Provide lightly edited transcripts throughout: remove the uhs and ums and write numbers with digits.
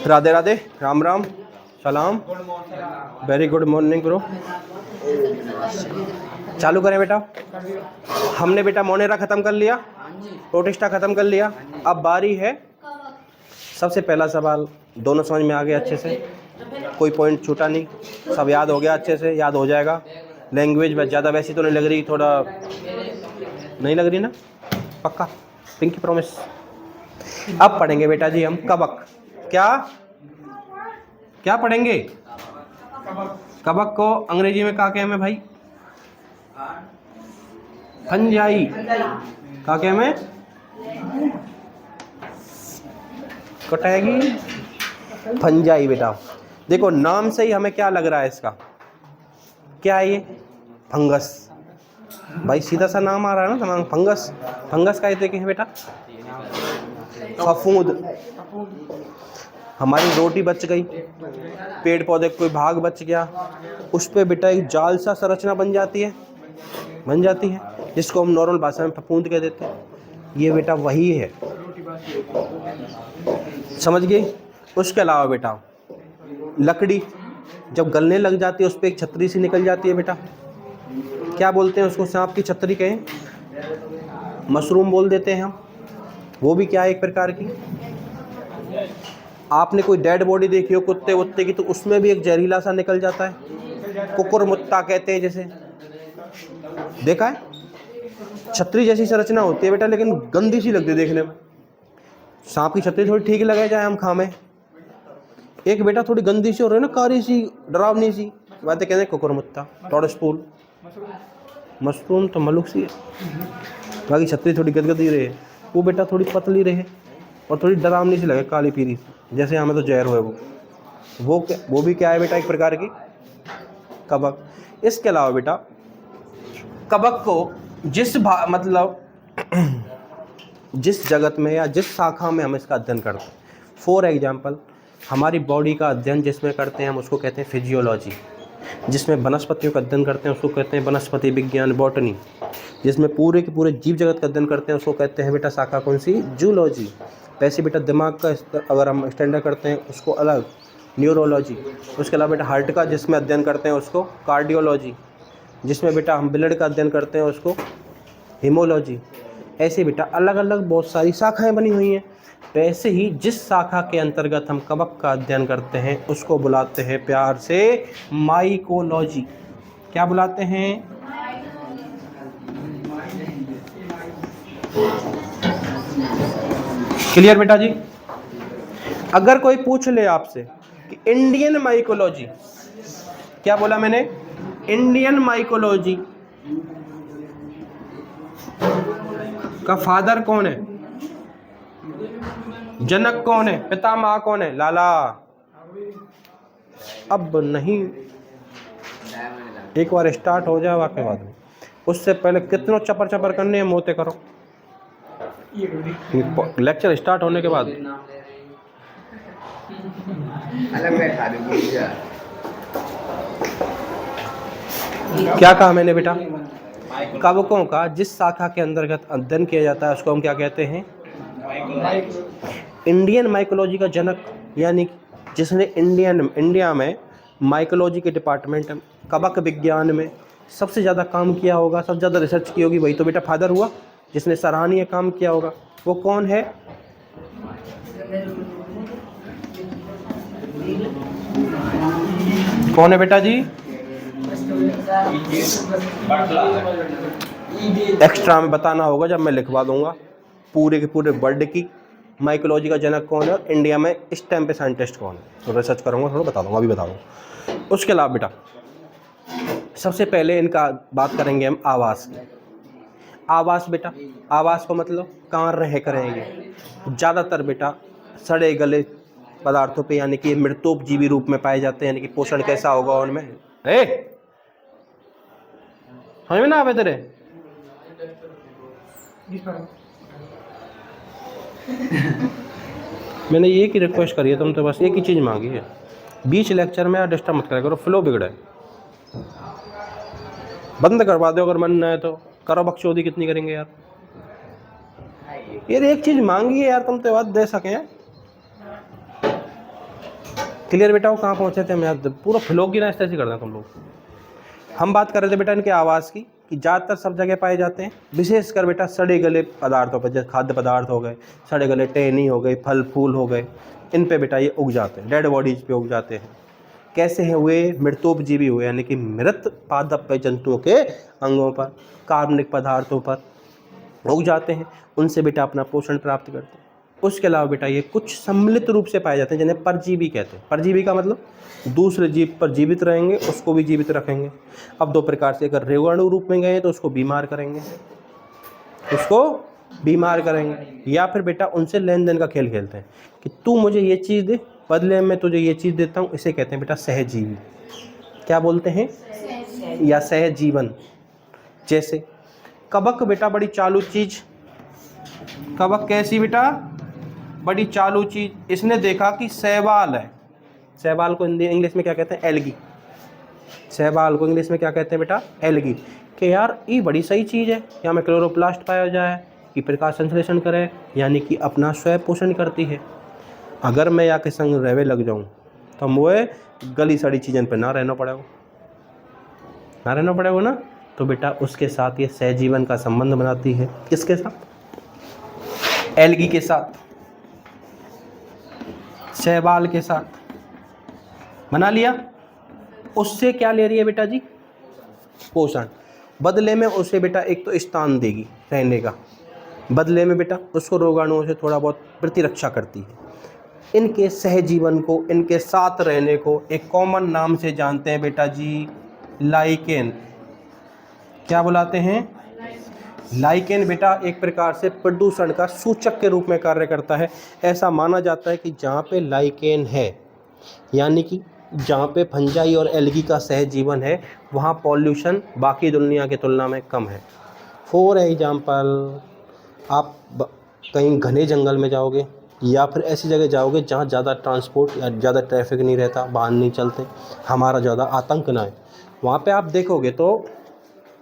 राधे राधे, राम राम, सलाम, very good morning bro. चालू करें बेटा। हमने बेटा मोनेरा ख़त्म कर लिया, प्रोटिस्टा ख़त्म कर लिया। अब बारी है, सबसे पहला सवाल दोनों समझ में आ गया अच्छे से, कोई पॉइंट छूटा नहीं, सब याद हो गया, अच्छे से याद हो जाएगा। लैंग्वेज ज़्यादा वैसी तो नहीं लग रही, थोड़ा नहीं लग रही ना, पक्का पिंकी प्रॉमिस। अब पढ़ेंगे बेटा जी हम कबक। क्या क्या पढ़ेंगे? कबक को अंग्रेजी में क्या कहते हैं भाई? फंजाई। क्या कहते हैं? कटेगी फंजाई। बेटा देखो नाम से ही हमें क्या लग रहा है इसका, क्या है ये? फंगस। भाई सीधा सा नाम आ रहा है ना, फंगस। फंगस का ये हैं बेटा फफूंद। हमारी रोटी बच गई, पेड़ पौधे कोई भाग बच गया, उस पर बेटा एक जाल सा संरचना बन जाती है, जिसको हम नॉर्मल भाषा में फफूंद कह देते हैं। ये बेटा वही है, समझ गए? उसके अलावा बेटा लकड़ी जब गलने लग जाती है उस पर एक छतरी सी निकल जाती है बेटा, क्या बोलते हैं उसको? सांप की छतरी कहें, मशरूम बोल देते हैं हम। वो भी क्या है, एक प्रकार की। आपने कोई डेड बॉडी देखी हो कुत्ते वुत्ते की, तो उसमें भी एक जहरीला सा निकल जाता है, कुकुरमुत्ता कहते हैं जैसे, देखा है? छतरी जैसी संरचना होती है बेटा, लेकिन गंदी सी लगती है देखने में। सांप की छतरी थोड़ी ठीक लगे जाए हम खामें, एक बेटा थोड़ी गंदी सी हो रही है ना, कारी सी, डरावनी सी, बातें कहते हैं कुकुरमुत्ता, टॉडस्पूल। मशरूम तो मलुक सी है, बाकी छतरी थोड़ी गदगदी रहे, वो बेटा थोड़ी पतली रहे और थोड़ी डरावनी सी लगे, काली पीली, जैसे हमें तो जहर हो वो भी क्या है बेटा, एक प्रकार की कबक। इसके अलावा बेटा कबक को मतलब जिस जगत में या जिस शाखा में हम इसका अध्ययन करते हैं, फॉर एग्जाम्पल हमारी बॉडी का अध्ययन जिसमें करते हैं हम उसको कहते हैं फिजियोलॉजी। जिसमें वनस्पतियों का अध्ययन करते हैं उसको कहते हैं वनस्पति विज्ञान, बॉटनी। जिसमें पूरे के पूरे जीव जगत का अध्ययन करते हैं उसको कहते हैं बेटा शाखा कौन सी? जूलॉजी। वैसे बेटा दिमाग का अगर हम स्टैंडर्ड करते हैं उसको अलग, न्यूरोलॉजी। उसके अलावा बेटा हार्ट का जिसमें अध्ययन करते हैं उसको कार्डियोलॉजी। जिसमें बेटा हम ब्लड का अध्ययन करते हैं उसको हीमोलॉजी। ऐसे बेटा अलग अलग बहुत सारी शाखाएं बनी हुई हैं। वैसे ही जिस शाखा के अंतर्गत हम कबक का अध्ययन करते हैं उसको बुलाते हैं प्यार से माइकोलॉजी। क्या बुलाते हैं? क्लियर बेटा जी? अगर कोई पूछ ले आपसे कि इंडियन माइकोलॉजी, क्या बोला मैंने? इंडियन माइकोलॉजी का फादर कौन है, जनक कौन है, पितामह कौन है? लाला। अब नहीं, एक बार स्टार्ट हो जाए वाकई बाद में, उससे पहले कितनों चपर चपर करने हैं मोते करो, लेक्चर स्टार्ट होने के बाद। क्या कहा मैंने बेटा? कवकों का जिस शाखा के अंतर्गत अध्ययन किया जाता है उसको हम क्या कहते हैं? इंडियन माइकोलॉजी का जनक, यानी जिसने इंडिया में माइकोलॉजी के डिपार्टमेंट में, कवक विज्ञान में सबसे ज़्यादा काम किया होगा, सबसे ज़्यादा रिसर्च की होगी, वही तो बेटा फादर हुआ, जिसने सराहनीय काम किया होगा। वो कौन है? कौन है बेटा जी? एक्स्ट्रा में बताना होगा जब मैं लिखवा दूंगा पूरे के पूरे वर्ल्ड की माइकोलॉजी का जनक कौन है और इंडिया में इस टाइम पे साइंटिस्ट कौन है, तो रिसर्च करूंगा, थोड़ा बता दूंगा, अभी बता दूंगा। उसके अलावा बेटा सबसे पहले इनका बात करेंगे हम आवास की। आवास बेटा, आवास को मतलब कहाँ रह करेंगे? ज़्यादातर बेटा सड़े गले पदार्थों पे, यानी कि मृतोपजीवी रूप में पाए जाते हैं। यानी कि पोषण कैसा होगा उनमें? समझ में ना आवे तेरे? मैंने एक ही रिक्वेस्ट करी है, तुम तो बस एक ही चीज़ मांगी है, बीच लेक्चर में डिस्टर्ब मत करा करो, फ्लो बिगड़ा है। बंद करवा दो अगर मन न है तो, करो बकचोदी कितनी करेंगे यार। यार एक चीज मांगी है यार, तुम तो बात दे सके। क्लियर बेटा? वो कहाँ पहुंचे थे हम यार, पूरा फ्लोगी ना, इस तरह से कर दें तुम लोग। हम बात कर रहे थे बेटा इनके आवाज़ की, कि ज़्यादातर सब जगह पाए जाते हैं, विशेषकर बेटा सड़े गले पदार्थों पर, जैसे खाद्य पदार्थ हो गए, सड़े गले टहनी हो गई, फल फूल हो गए, इन पे बेटा ये उग जाते हैं, डेड बॉडीज पे उग जाते हैं। कैसे हैं हुए? मृतोपजीवी हुए, यानी कि मृत पादप जंतुओं के अंगों पर, कार्बनिक पदार्थों पर उग जाते हैं, उनसे बेटा अपना पोषण प्राप्त करते हैं। उसके अलावा बेटा ये कुछ सम्मिलित रूप से पाए जाते हैं, जिन्हें परजीवी कहते हैं। परजीवी का मतलब दूसरे जीव पर जीवित रहेंगे, उसको भी जीवित रखेंगे। अब दो प्रकार से, अगर रोगाणु रूप में गए तो उसको बीमार करेंगे, उसको बीमार करेंगे, या फिर बेटा उनसे लेन देन का खेल खेलते हैं कि तू मुझे ये चीज़ दे, बदले में तुझे ये चीज़ देता हूँ। इसे कहते हैं बेटा सहजीवी। क्या बोलते हैं? या सहजीवन। जैसे कबक बेटा बड़ी चालू चीज़। कबक कैसी बेटा? बड़ी चालू चीज़। इसने देखा कि शैवाल है, शैवाल को इंग्लिश में क्या कहते हैं? एल्गी। शैवाल को इंग्लिश में क्या कहते हैं बेटा? एल्गी। कि यार ये बड़ी सही चीज़ है, यहाँ में क्लोरोप्लास्ट पाया जाए, कि प्रकाश संश्लेषण करे, यानी कि अपना स्वयं पोषण करती है। अगर मैं या के संग रहने लग जाऊँ तो मुझे गली सड़ी चीज़न पर ना रहना पड़ेगा ना। तो बेटा उसके साथ ये सहजीवन का संबंध बनाती है। किसके साथ? एल्गी के साथ, शैवाल के साथ बना लिया। उससे क्या ले रही है बेटा जी? पोषण। बदले में उसे बेटा एक तो स्थान देगी रहने का, बदले में बेटा उसको रोगाणुओं से थोड़ा बहुत प्रतिरक्षा करती है। इनके सहजीवन को, इनके साथ रहने को एक कॉमन नाम से जानते हैं बेटा जी, लाइकेन। क्या बुलाते हैं? लाइकेन बेटा एक प्रकार से प्रदूषण का सूचक के रूप में कार्य करता है। ऐसा माना जाता है कि जहाँ पे लाइकेन है, यानी कि जहाँ पे फंजाई और एल्गी का सहजीवन है, वहाँ पॉल्यूशन बाकी दुनिया की तुलना में कम है। फॉर एग्जाम्पल, आप कहीं घने जंगल में जाओगे या फिर ऐसी जगह जाओगे जहाँ ज़्यादा ट्रांसपोर्ट या ज़्यादा ट्रैफिक नहीं रहता, वाहन नहीं चलते, हमारा ज़्यादा आतंक ना है, वहाँ पे आप देखोगे तो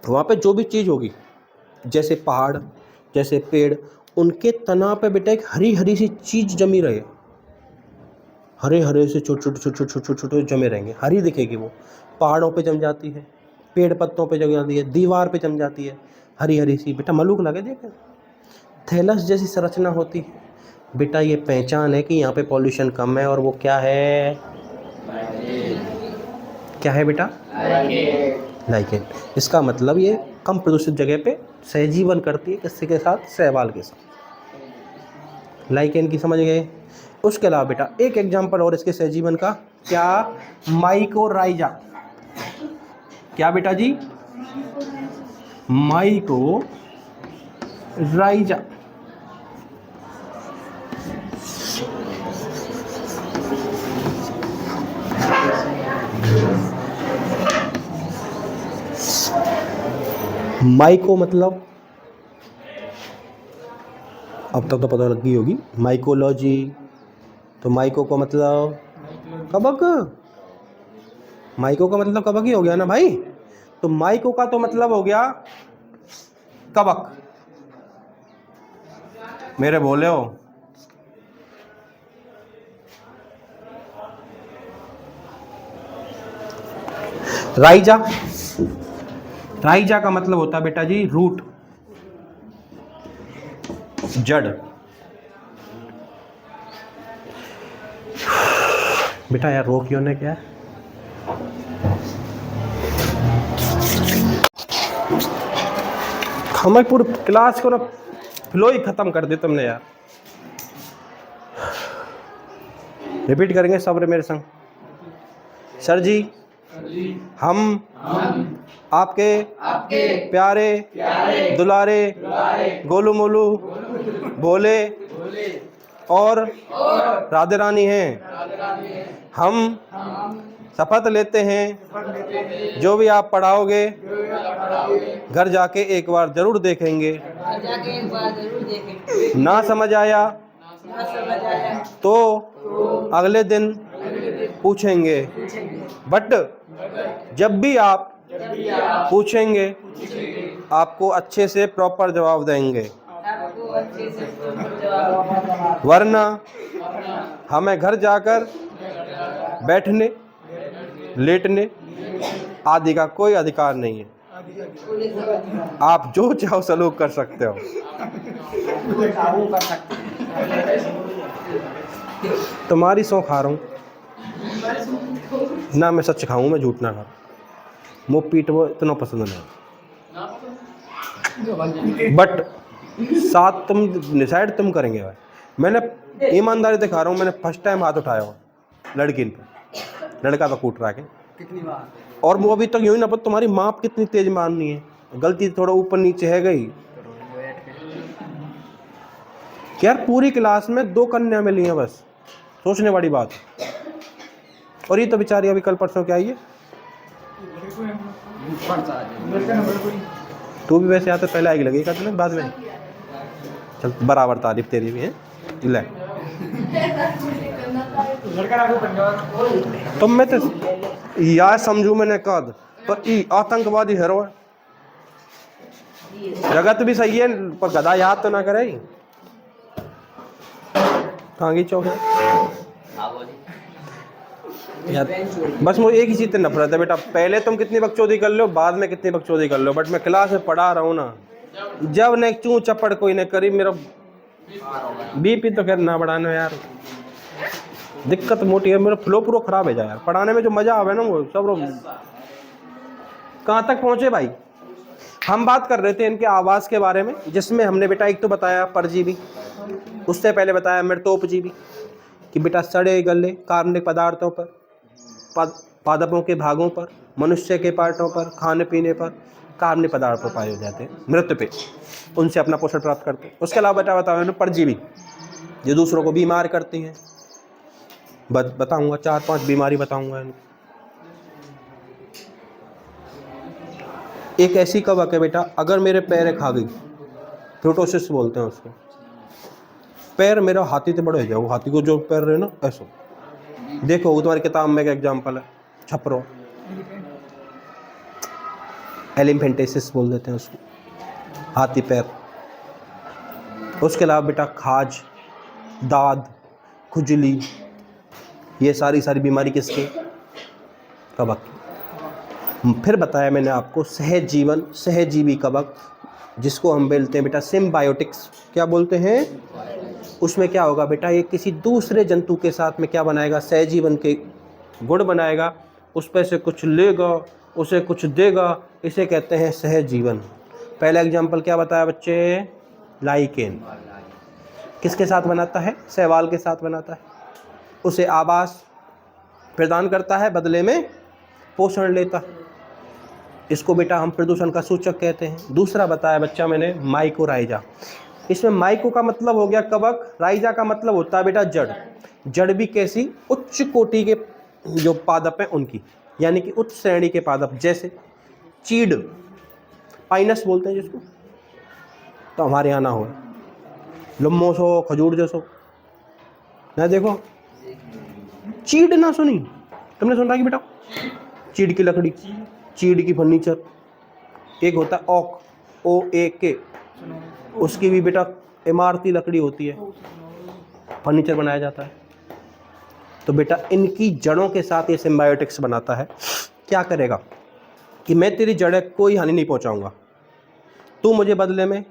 वहाँ पे जो भी चीज़ होगी, जैसे पहाड़, जैसे पेड़, उनके तना पे बेटा एक हरी हरी सी चीज़ जमी रहे, हरे हरे से छोटे जमे रहेंगे, हरी दिखेगी। वो पहाड़ों पे जम जाती है, पेड़ पत्तों पे जम जाती है, दीवार पे जम जाती है, हरी हरी सी बेटा मलूक लगे देखे, थैलस जैसी संरचना होती है बेटा। ये पहचान है कि यहाँ पे पॉल्यूशन कम है, और वो क्या है? क्या है बेटा? लाइकेन। इसका मतलब ये कम प्रदूषित जगह पे सहजीवन करती है। किसके के साथ? शैवाल के साथ। लाइकेन की समझ गए? उसके अलावा बेटा एक एग्जांपल और इसके सहजीवन का, क्या? माइकोराइजा। क्या बेटा जी? माइकोराइजा। माइको मतलब, अब तक तो पता लग गई होगी, माइकोलॉजी। तो माइको का मतलब कबक, माइको का मतलब कबक ही हो गया ना भाई। तो माइको का तो मतलब हो गया कबक। मेरे बोले हो? राइजा। राइजा का मतलब होता है बेटा जी रूट, जड़। बेटा यार रो क्यों ने क्या? हमें पूरी क्लास को ना फ्लो ही खत्म कर दे तुमने यार। रिपीट करेंगे सब मेरे संग। सर जी, हम आपके प्यारे दुलारे गोलू मोलू भोले और राधे रानी हैं। हम शपथ लेते हैं जो भी आप पढ़ाओगे घर जाके एक बार जरूर देखेंगे। ना समझ आया तो अगले दिन पूछेंगे, बट जब भी आप पूछेंगे आपको अच्छे से प्रॉपर जवाब देंगे। वरना हमें घर जाकर बैठने लेटने आदि का कोई अधिकार नहीं है। आप जो चाहो सलूक कर सकते हो। तुम्हारी सौ खा रहा हूँ ना, मैं सच खाऊं, मैं झूठ ना खाऊं। मुँह पीट वो इतना पसंद नहीं, बट साथ तुम डिसाइड तुम करेंगे भाई। मैंने ईमानदारी दिखा रहा हूँ, मैंने फर्स्ट टाइम हाथ उठाया हो लड़की पे, लड़का तो कूट रहा है कितनी बार, और वो अभी तक यूं ही ना पता तुम्हारी माप कितनी तेज मारनी है, गलती थोड़ा ऊपर नीचे है गई। यार पूरी क्लास में 2 कन्या मिली हैं बस, सोचने वाली बात। और ये तो बेचारी अभी कल परसों क्या आई है। तू भी वैसे आते पहले आएगी लगेगा तुमने बाद में। चल बराबर तारीफ तेरी भी है। ले तो मैं तो यार समझू मैंने कद पर ई आतंकवादी हेरो है। जगत भी सही है पर गधा याद तो ना करे। कहाँ की चौक है यार। बस मुझे एक ही चीज़ से नफरत है बेटा, पहले तुम कितनी बकचोदी कर लो, बाद में कितनी बकचोदी कर लो, बट मैं क्लास में पढ़ा रहा हूँ ना, जब ने चूं चपड़ कोई ने करी मेरा बीपी तो खैर ना बढ़ाना यार, दिक्कत मोटी है, मेरा फ्लो पूरा खराब है जा यार। पढ़ाने में जो मजा आवे ना वो सब। कहाँ तक पहुँचे भाई? हम बात कर रहे थे इनके आवास के बारे में, जिसमें हमने बेटा एक तो बताया परजीवी, उससे पहले बताया मृतोपजीवी कि बेटा सड़े गले कार्बनिक पदार्थों पर, पादपों के भागों पर, मनुष्य के पार्टों पर, खाने पीने पर कार्बनिक पदार्थ पर पाए जाते हैं, मृत पे उनसे अपना पोषण प्राप्त करते हैं। उसके अलावा बेटा बताओ परजीवी जो दूसरों को बीमार करती हैं, बताऊंगा 4-5 बीमारी बताऊंगा इनको। एक ऐसी कवक है बेटा, अगर मेरे पैर खा गई, प्रोटोसिस बोलते हैं उसको, पैर मेरा हाथी से बड़े हो जाए, वो हाथी को जो पैर रहे ना ऐसा देखो, वो तुम्हारी किताब में एक एग्जाम्पल है, छपरो एलिफेंटेसिस बोल देते हैं उसको, हाथी पैर। उसके अलावा बेटा खाज, दाद, खुजली, ये सारी बीमारी किसके? कवक। फिर बताया मैंने आपको सहज जीवन, सहजीवी कवक, जिसको हम बोलते हैं बेटा सिम्बायोटिक्स। क्या बोलते हैं? उसमें क्या होगा बेटा, ये किसी दूसरे जंतु के साथ में क्या बनाएगा? सहजीवन के गुण बनाएगा, उस पर से कुछ लेगा, उसे कुछ देगा, इसे कहते हैं सहजीवन। पहला एग्जाम्पल क्या बताया बच्चे? लाइकेन। किसके साथ बनाता है? शैवाल के साथ बनाता है, उसे आवास प्रदान करता है, बदले में पोषण लेता है। इसको बेटा हम प्रदूषण का सूचक कहते हैं। दूसरा बताया बच्चा मैंने माइकोराइजा। इसमें माइको का मतलब हो गया कवक, राइजा का मतलब होता है बेटा जड़। जड़ भी कैसी? उच्च कोटि के जो पादप हैं उनकी, यानी कि उच्च श्रेणी के पादप, जैसे चीड़, पाइनस बोलते हैं जिसको, तो हमारे यहाँ ना हो, लम्बो सो खजूर जैसो ना। देखो चीड़ ना सुनी तुमने? सुन रहा कि बेटा चीड़ की लकड़ी, चीड़ की फर्नीचर। एक होता है ओक, OAK, उसकी भी बेटा इमारती लकड़ी होती है, फर्नीचर बनाया जाता है। तो बेटा इनकी जड़ों के साथ ये सिम्बायोटिक्स बनाता है। क्या करेगा कि मैं तेरी जड़ें कोई हानि नहीं पहुंचाऊंगा, तू मुझे बदले में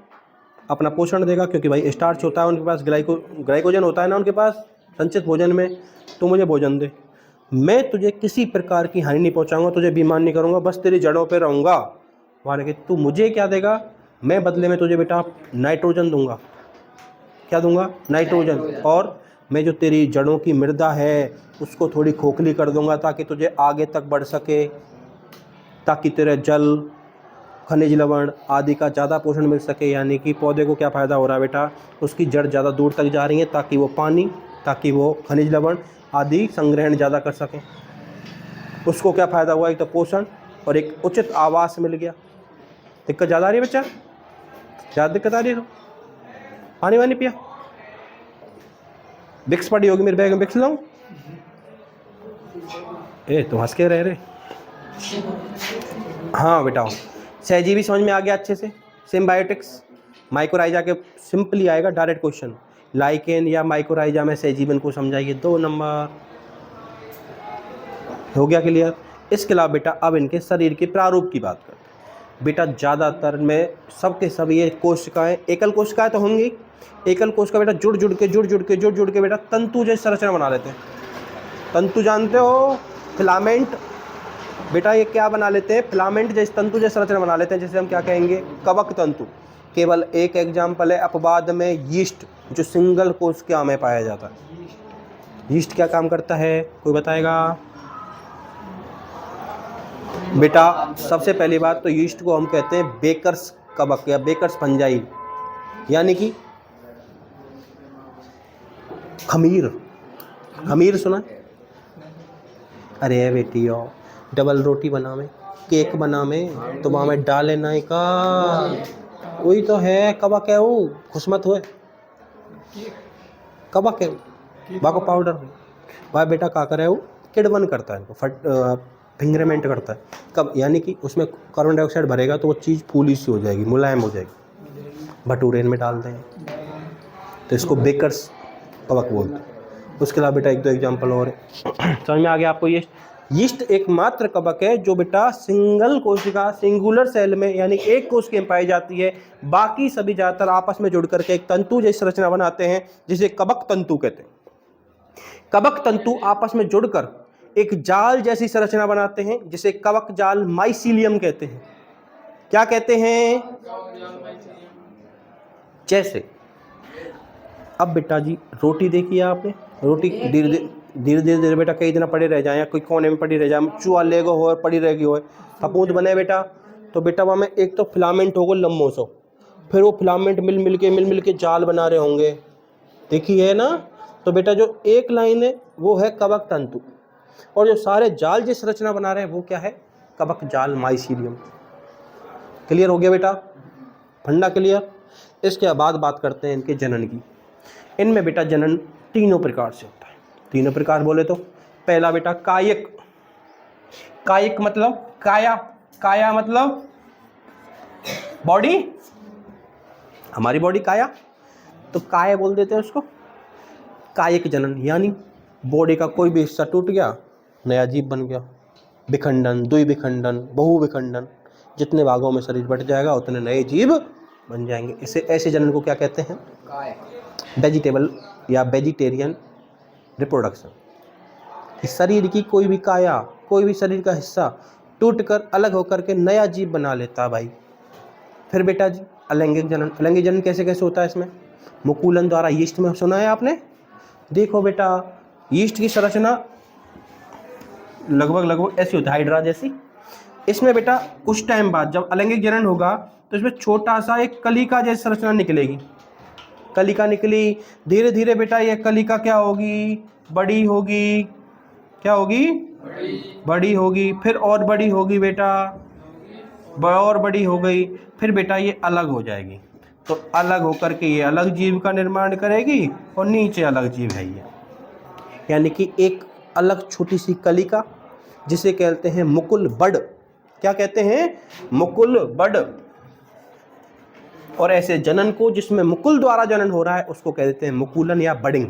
अपना पोषण देगा, क्योंकि भाई स्टार्च होता है उनके पास, ग्लाइकोजन होता है ना उनके पास संचित भोजन में, तू मुझे भोजन दे, मैं तुझे किसी प्रकार की हानि नहीं पहुंचाऊंगा, तुझे बीमार नहीं करूंगा, बस तेरी जड़ों पे रहूंगा। माने कि तू मुझे क्या देगा? मैं बदले में तुझे बेटा नाइट्रोजन दूंगा। क्या दूंगा? नाइट्रोजन। और मैं जो तेरी जड़ों की मृदा है उसको थोड़ी खोखली कर दूंगा, ताकि तुझे आगे तक बढ़ सके, ताकि तेरे जल, खनिज लवण आदि का ज़्यादा पोषण मिल सके। यानी कि पौधे को क्या फ़ायदा हो रहा है बेटा? उसकी जड़ ज़्यादा दूर तक जा रही है, ताकि वो पानी, ताकि वो खनिज लवण आदि संग्रहण ज़्यादा कर सकें। उसको क्या फ़ायदा हुआ? एक तो पोषण और एक उचित आवास मिल गया। दिक्कत ज़्यादा आ रही है बच्चा? ज़्यादा दिक्कत आ रही है? पानी वानी पिया? विक्स पड़ी होगी मेरे बैग में, विक्स लाऊं? तुम हंस के रह रहे। हाँ बेटा सहजीवी समझ में आ गया अच्छे से, सिम्बायोटिक्स। माइकोराइजा के सिंपली आएगा डायरेक्ट क्वेश्चन, लाइकेन या माइकोराइजा में से जीवन को समझाइए, 2 नंबर। हो गया क्लियर। इसके अलावा बेटा अब इनके शरीर के प्रारूप की बात करते हैं। बेटा ज़्यादातर में सबके सब ये कोशिकाएं एकल कोशिकाएं तो होंगी, एकल कोशिका बेटा जुड़ जुड़ के बेटा तंतु जैसी संरचना बना लेते हैं। तंतु जानते हो, फिलामेंट, बेटा ये क्या बना लेते हैं, फिलामेंट जैसे तंतु जैसी संरचना बना लेते हैं, जिसे हम क्या कहेंगे, कवक तंतु। केवल एक एग्जाम्पल है अपवाद में यीस्ट, जो सिंगल कोशिका में पाया जाता है। यीस्ट क्या काम करता है, कोई बताएगा बेटा? सबसे पहली बात तो यीस्ट को हम कहते हैं बेकर्स कवक या बेकर्स फंजाई, यानी कि खमीर। खमीर सुना? अरे बेटियों, डबल रोटी बनावे, केक बनावे तो वहाँ में डाले नहीं का, वही तो है कवक है वो, खुशमत हुए कवक है, बाको पाउडर वह बेटा का करे वो किडवन करता है, फिंगरमेंट करता है। कब, यानी कि उसमें कार्बन डाइऑक्साइड भरेगा तो वो चीज़ फूली सी हो जाएगी, मुलायम हो जाएगी, भटूरे में डाल दें तो इसको बेकर्स कवक बोलते हैं। उसके अलावा बेटा 1-2 एग्जाम्पल और समझ में आ गया आपको। यीस्ट एकमात्र कवक है जो बेटा सिंगल कोशिका, सिंगुलर सेल में यानी एक कोशिका में पाई जाती है। बाकी सभी ज़्यादातर आपस में जुड़ करके एक तंतु जैसी संरचना बनाते हैं, जिसे कवक तंतु कहते हैं। कवक तंतु आपस में जुड़कर एक जाल जैसी संरचना बनाते हैं, जिसे कवक जाल माइसीलियम कहते हैं। क्या कहते हैं? जैसे अब बेटा जी रोटी देखी आपने, रोटी धीरे धीरे बेटा कई दिन पड़े रह जाए या कोई कोने में पड़ी रह जाए, चूहा लेगो हो पड़ी रहेगी हो, फपूंद बने बेटा, तो बेटा वहाँ में एक तो फिलामेंट होगा लम्बो सो, फिर वो फिलामेंट मिल मिल के जाल बना रहे होंगे, देखी है ना? तो बेटा जो एक लाइन है वो है कवक तंतु, और जो सारे जाल जिस रचना बना रहे हैं वो क्या है, कवक जाल माइसीलियम। क्लियर हो गया बेटा? फंडा क्लियर। इसके बाद बात करते हैं इनके जनन की। इनमें बेटा जनन 3 प्रकार से होता है। 3 प्रकार बोले तो पहला बेटा कायिक। कायिक मतलब काया, काया मतलब बॉडी, हमारी बॉडी काया, तो काय बोल देते हैं उसको। कायिक जनन यानी बॉडी का कोई भी हिस्सा टूट गया, नया जीव बन गया। विखंडन, द्विविखंडन, बहुविखंडन, जितने भागों में शरीर बट जाएगा उतने नए जीव बन जाएंगे। इसे ऐसे जनन को क्या कहते हैं? वेजिटेबल या वेजिटेरियन रिप्रोडक्शन। शरीर की कोई भी काया, कोई भी शरीर का हिस्सा टूटकर अलग होकर के नया जीव बना लेता है भाई। फिर बेटा जी अलैंगिक जनन। अलैंगिक जनन कैसे कैसे होता है? इसमें मुकुलन द्वारा, यीस्ट में सुना है आपने? देखो बेटा यीस्ट की संरचना लगभग ऐसी होती है, हाइड्रा जैसी। इसमें बेटा कुछ टाइम बाद जब अलैंगिक जनन होगा तो इसमें छोटा सा एक कलिका जैसी संरचना निकलेगी। कलिका निकली, धीरे धीरे बेटा ये कलिका क्या होगी, बड़ी होगी। क्या होगी? बड़ी होगी। फिर और बड़ी होगी बेटा, और बड़ी हो गई, फिर बेटा ये अलग हो जाएगी। तो अलग होकर के ये अलग जीव का निर्माण करेगी और नीचे अलग जीव है ये, यानी कि एक अलग छोटी सी कलिका जिसे कहते हैं मुकुल बड। क्या कहते हैं? मुकुल बड। और ऐसे जनन को जिसमें मुकुल द्वारा जनन हो रहा है उसको कहते हैं मुकुलन या बडिंग,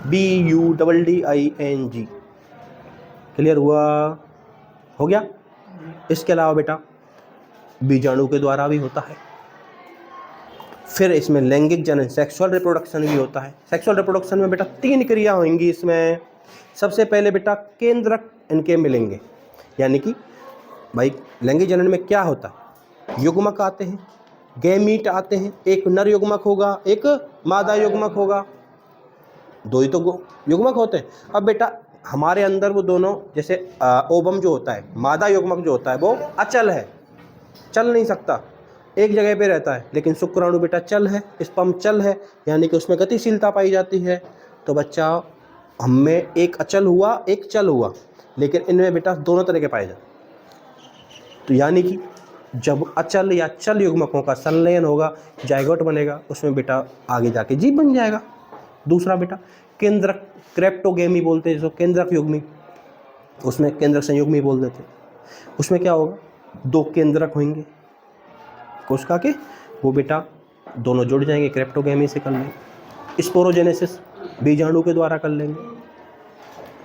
BUDDING। क्लियर हुआ? हो गया। इसके अलावा बेटा बीजाणु के द्वारा भी होता है। फिर इसमें लैंगिक जनन, सेक्सुअल रिप्रोडक्शन भी होता है। सेक्सुअल रिप्रोडक्शन में बेटा 3 क्रिया होंगी इसमें। सबसे पहले बेटा केंद्रक इनके मिलेंगे, यानी कि भाई लैंगिक जनन में क्या होता है, युग्मक आते हैं, गैमीट आते हैं। एक नर युग्मक होगा, एक मादा युग्मक होगा, 2 ही तो युग्मक होते हैं। अब बेटा हमारे अंदर वो दोनों, जैसे ओवम जो होता है, मादा युग्मक जो होता है वो अचल है, चल नहीं सकता, एक जगह पे रहता है। लेकिन शुक्राणु बेटा चल है, स्पर्म चल है, यानी कि उसमें गतिशीलता पाई जाती है। तो बच्चा हमें एक अचल हुआ, एक चल हुआ, लेकिन इनमें बेटा दोनों तरह के पाए जाते। तो यानी कि जब अचल या चल युग्मकों का संलयन होगा, जाइगोट बनेगा, उसमें बेटा आगे जाके जीव बन जाएगा। दूसरा बेटा केंद्रक, क्रेप्टोगेमी बोलते हैं जिसको, केंद्रक युग्मी, उसमें केंद्रक संयुग्मी बोल देते हैं। उसमें क्या होगा, 2 केंद्रक होंगे कोशिका के, वो बेटा दोनों जुड़ जाएंगे, क्रिप्टोगेमी से कर लेंगे। स्पोरोजेनेसिस बीजाणु के द्वारा कर लेंगे।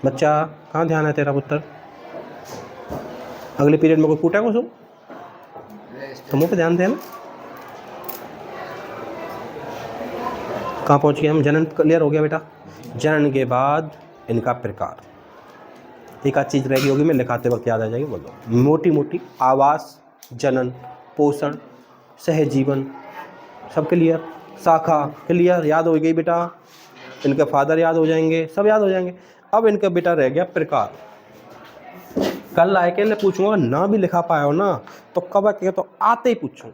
बच्चा कहाँ ध्यान है तेरा पुत्र? अगले पीरियड में कोई पूछा कुछ तो मुँह पे ध्यान देना। कहाँ पहुँच गए हम? जनन क्लियर हो गया बेटा। जनन के बाद इनका प्रकार, एक आध चीज़ रह गई होगी, मैं लिखाते वक्त याद आ जाएगी, बोलो। मोटी मोटी आवास, जनन, पोषण, सहजीवन, सब क्लियर। शाखा क्लियर, याद हो गई बेटा। इनके फादर याद हो जाएंगे, सब याद हो जाएंगे। अब इनका बेटा रह गया प्रकार। कल आए के पूछूंगा, ना भी लिखा पाए हो ना तो कब के तो आते ही पूछूं।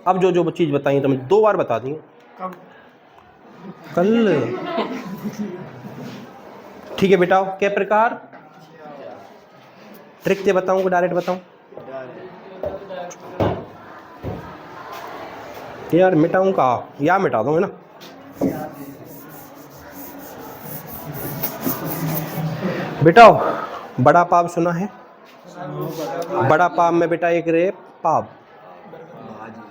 अब जो जो चीज़ बताई तो मैं 2 बार बता दी कल। ठीक है बेटा, क्या प्रकार? ट्रिक से बताऊं कि डायरेक्ट बताऊं? यार मिटाऊं कहा या मिटा दूं, है ना? बेटा बड़ा पाव सुना है? बड़ा पाव में बेटा एक रे पाव।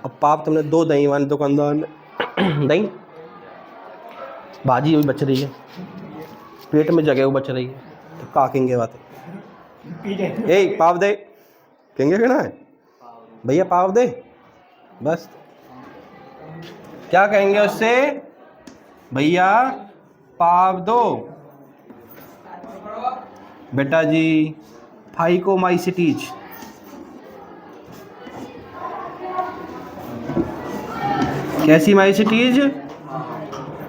अब पाव तुमने 2 दही वाले दुकानदार ने दही भाजी हुई बच रही है, पेट में जगह वो बच रही है, तो का कहेंगे बातें? ए पाव दे कहेंगे कि ना है भैया पाव दे, बस क्या कहेंगे उससे? भैया पाव दो। बेटा जी फाइकोमाइसिटीज, कैसी माइसिटीज?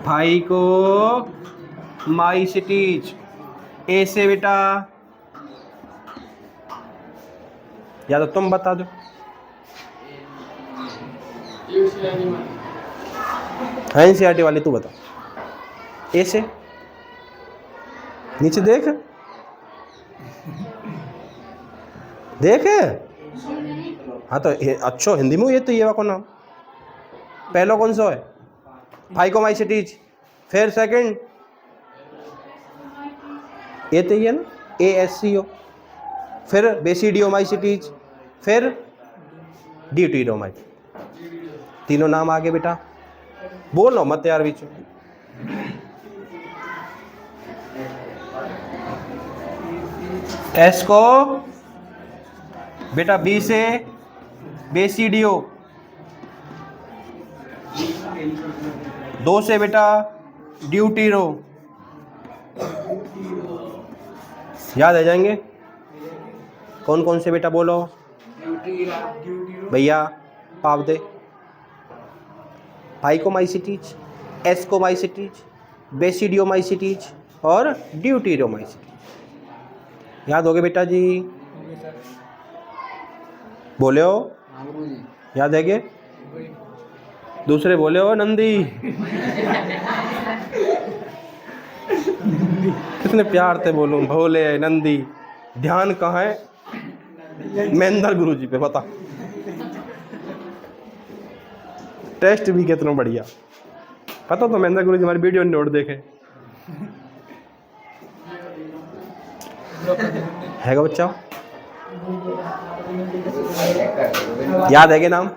फाइकोमाइसिटीज। ए से बेटा, या तो तुम बता दो। एनसीईआरटी वाली तू बता। ए से नीचे देख देख। हाँ तो अच्छो हिंदी में ये तो ये को नाम पहला कौन सा है? फाइकोमाइसिटीज। फिर सेकंड ये तो ये ना ASCO। फिर बेसिडियोमाइसिटीज, फिर ड्यूटीरोमाइसिस। तीनों नाम आगे बेटा, बोलो मत यार बीच में। एस को बेटा बी से बेसिडियो, 2 से बेटा ड्यूटीरो, याद आ जाएंगे। कौन कौन से बेटा बोलो भैया पाव दे? फाइकोमाइसिटीज, एस्कोमाइसिटीज, बेसिडियोमाइसिटीज और ड्यूटीरोमाइसिटीज। याद हो गए बेटा जी? बोले हो? याद है क्या? दूसरे बोले हो नंदी। कितने प्यार से बोलूं, भोले नंदी। ध्यान कहाँ है? महेंद्र गुरु जी पे। बता टेस्ट भी कितना बढ़िया। पता तो महेंद्र गुरु जी हमारी वीडियो नोट देखे है बच्चा? याद है कि नाम?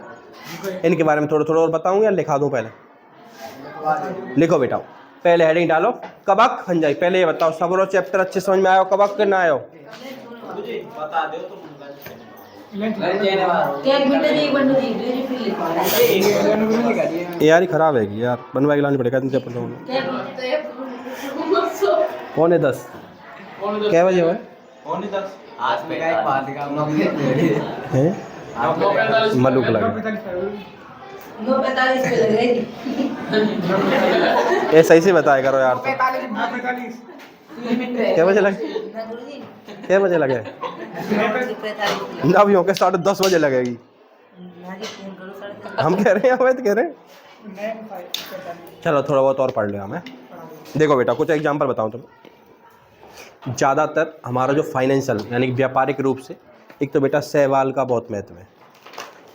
इनके बारे में थोड़ा थोड़ा और बताऊं या लिखा दूं? पहले लिखो बेटा। पहले हेडिंग डालो कबक खंजाई। पहले ये बताओ सबरो चैप्टर अच्छे समझ में आयो कबक के ना आयो? बता दो तुम। यार खराब है यार, बनवा के लानी पड़ेगा। पौने 10 क्या बजे हुआ? मलूक लगे ये सही से बताया करो यार। क्या बजे लगे? क्या बजे लगे? अभी होके 10:30 बजे लगेगी। हम कह रहे हैं अवैध कह रहे हैं। चलो थोड़ा बहुत और पढ़ लिया मैं। देखो बेटा कुछ एग्जाम्पल बताऊं तुम्हें। ज़्यादातर हमारा जो फाइनेंशियल यानी व्यापारिक रूप से, एक तो बेटा सहवाल का बहुत महत्व है।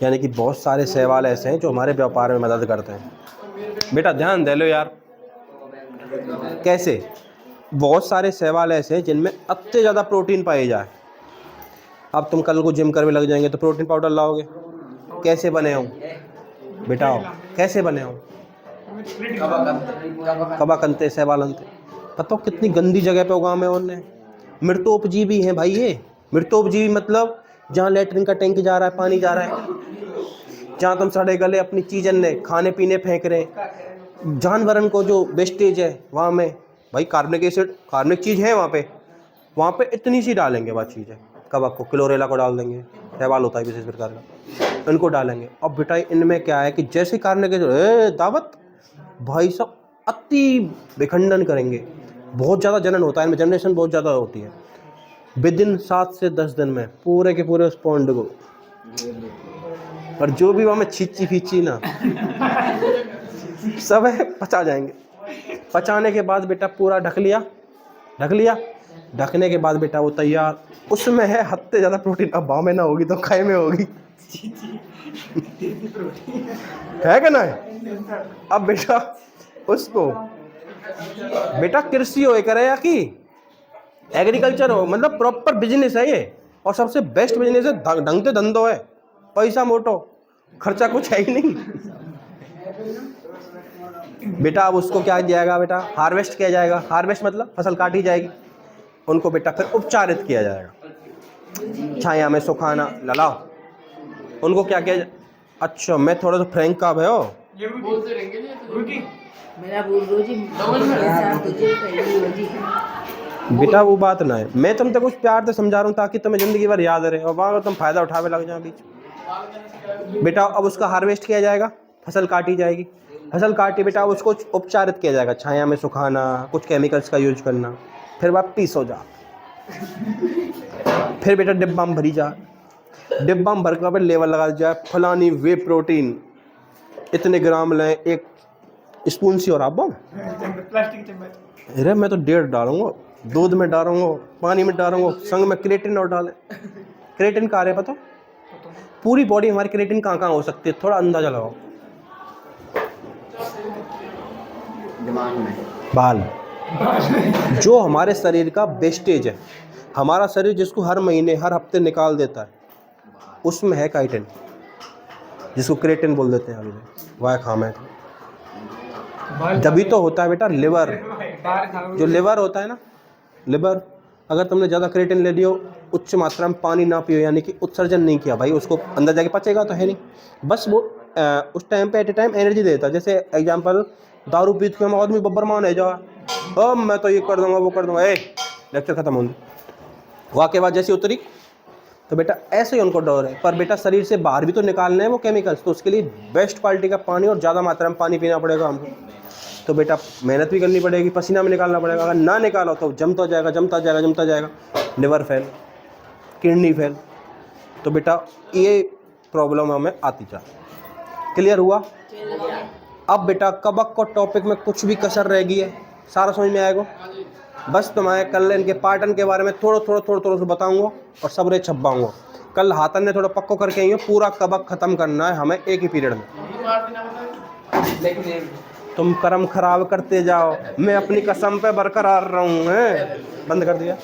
यानी कि बहुत सारे सहवाल ऐसे हैं जो हमारे व्यापार में मदद करते हैं। बेटा ध्यान दे लो यार। कैसे? बहुत सारे सहवाल ऐसे हैं जिनमें अति ज़्यादा प्रोटीन पाए जाए। अब तुम कल को जिम करने लग जाएंगे तो प्रोटीन पाउडर लाओगे, कैसे बने हो? बेटा कैसे बने हो? कबाकंते सहबालंते। पता कितनी गंदी जगह पे उगामे उन्होंने। मृतोपजीवी हैं भाई ये। मृतोपजीवी मतलब जहाँ लेटरिन का टैंक जा रहा है, पानी जा रहा है, जहाँ तुम सड़े गले अपनी चीज़न ने खाने पीने फेंक रहे, जानवरन को जो वेस्टेज है वहाँ में भाई कार्बनिक एसिड, कार्बनिक चीज़ है वहाँ पे इतनी सी डालेंगे वह चीज़ है। कबक को, क्लोरेला को डाल देंगे, सहवाल होता है विशेष प्रकार का, इनको डालेंगे। अब बेटा इनमें क्या है कि जैसे कार्बनिक एसिड दावत भाई सब अति विखंडन करेंगे, बहुत ज़्यादा जनन होता है इनमें, जनरेशन बहुत ज़्यादा होती है। विद इन 7 से 10 दिन में पूरे के पूरे उस पौंड को, और जो भी वहाँ में छींची फींची ना सब है पचा जाएंगे। पचाने के बाद बेटा पूरा ढक लिया, ढकने के बाद बेटा वो तैयार। उसमें है हद से ज़्यादा प्रोटीन। अब भाव में ना होगी तो खाए में होगी है क्या ना है? अब बेटा उसको बेटा कृषि हो करे या कि एग्रीकल्चर हो, मतलब प्रॉपर बिजनेस है ये, और सबसे बेस्ट बिजनेस है, ढंग से धंधो है, पैसा मोटो, खर्चा कुछ है ही नहीं बेटा। अब उसको क्या किया जाएगा बेटा? हार्वेस्ट किया जाएगा। हार्वेस्ट मतलब फसल काटी जाएगी, उनको बेटा फिर उपचारित किया जाएगा, छाया में सुखाना ललाओ। उनको क्या किया अच्छा मैं थोड़ा सा फ्रैंक का है हो बेटा, वो बात ना है। मैं तुमसे कुछ प्यार से समझा रहा हूँ ताकि तुम्हें जिंदगी भर याद रहे, और वहाँ तुम फायदा उठावे लग जाओ बीच। बेटा अब उसका हार्वेस्ट किया जाएगा, फसल काटी जाएगी, फसल काटी बेटा उसको उपचारित किया जाएगा, छाया में सुखाना, कुछ केमिकल्स का यूज करना, फिर वापिस हो जा फिर बेटा डिब्बा में भरी जा, डिब्बा में भर कर लेवल लगा जाए, फलानी वे प्रोटीन इतने ग्राम लें, एक स्पून सी और आप प्लास्टिक चम्मच। अरे मैं तो 1.5 डालूंगा, दूध में डालूंगा, पानी में डालूंगा, संग में क्रिएटिन और डालें। क्रिएटिन कहाँ है पता? पूरी बॉडी हमारी क्रिएटिन कहाँ कहाँ हो सकती है, थोड़ा अंदाजा लगाओ। दिमाग में, बाल, जो हमारे शरीर का वेस्टेज है, हमारा शरीर जिसको हर महीने हर हफ्ते निकाल देता है, उसमें है काइटिन, जिसको क्रिएटिन बोल देते हैं अभी, वह खाम है। जभी तो होता है बेटा लिवर, जो लिवर होता है ना, लिवर अगर तुमने ज़्यादा क्रिएटिन ले लियो, उच्च मात्रा में पानी ना पियो, यानी कि उत्सर्जन नहीं किया भाई, उसको अंदर जाके पचेगा तो है नहीं, बस वो उस टाइम पे एट ए टाइम एनर्जी देता है। जैसे एग्जांपल दारू पीत के हम आदमी बब्बर मान है जाओ, अब मैं तो ये कर दूंगा वो कर दूंगा, लेक्चर खत्म होंगे, वहाँ के बाद जैसी उतरी तो बेटा ऐसे ही उनको डर है। पर बेटा शरीर से बाहर भी तो निकालने हैं वो केमिकल्स, तो उसके लिए बेस्ट क्वालिटी का पानी और ज़्यादा मात्रा में पानी पीना पड़ेगा हमको। तो बेटा मेहनत भी करनी पड़ेगी, पसीना में निकालना पड़ेगा, अगर ना निकालो तो जमता जाएगा, लिवर फेल, किडनी फेल, तो बेटा ये प्रॉब्लम हमें आती जा। क्लियर हुआ? अब बेटा कबक को टॉपिक में कुछ भी कसर रह गई है, सारा समझ में आएगा? बस तुम्हारे कल इनके पार्टन के बारे में थोड़ा सा बताऊंगा और सबरे छपाऊंगा। कल हाथन ने थोड़ा पक्को करके आई हो, पूरा कबक खत्म करना है हमें एक ही पीरियड में। तुम कर्म खराब करते जाओ, मैं अपनी कसम पे बरकरार रहूं। बंद कर दिया।